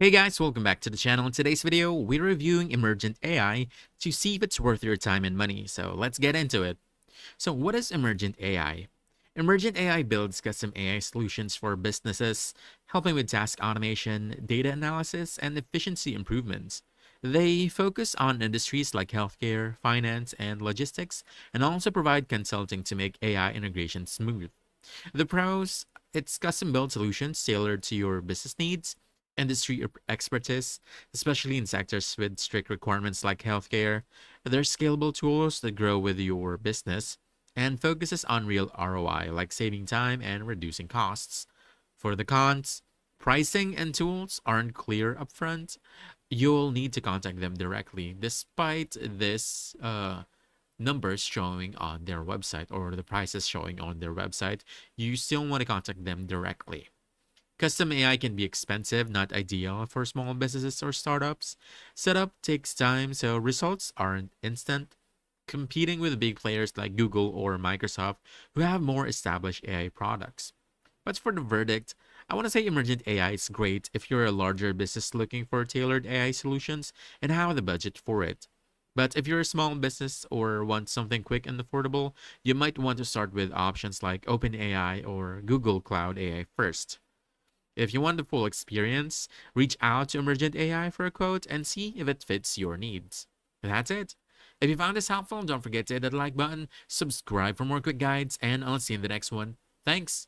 Hey guys, welcome back to the channel. In today's video, we're reviewing Emergent AI to see if it's worth your time and money. So let's get into it. So what is Emergent AI? Emergent AI builds custom AI solutions for businesses, helping with task automation, data analysis, and efficiency improvements. They focus on industries like healthcare, finance, and logistics, and also provide consulting to make AI integration smooth. The pros, it's custom built solutions tailored to your business needs, industry expertise, especially in sectors with strict requirements like healthcare. They're scalable tools that grow with your business and focuses on real ROI, like saving time and reducing costs. For the cons, pricing and tools aren't clear upfront. You'll need to contact them directly, despite this numbers showing on their website or the prices showing on their website. You still want to contact them directly. Custom AI can be expensive, not ideal for small businesses or startups. Setup takes time, so results aren't instant. Competing with big players like Google or Microsoft who have more established AI products. But for the verdict, I want to say Emergent AI is great if you're a larger business looking for tailored AI solutions and have the budget for it. But if you're a small business or want something quick and affordable, you might want to start with options like OpenAI or Google Cloud AI first. If you want the full experience, reach out to Emergent AI for a quote and see if it fits your needs. That's it. If you found this helpful, don't forget to hit that like button, subscribe for more quick guides, and I'll see you in the next one. Thanks.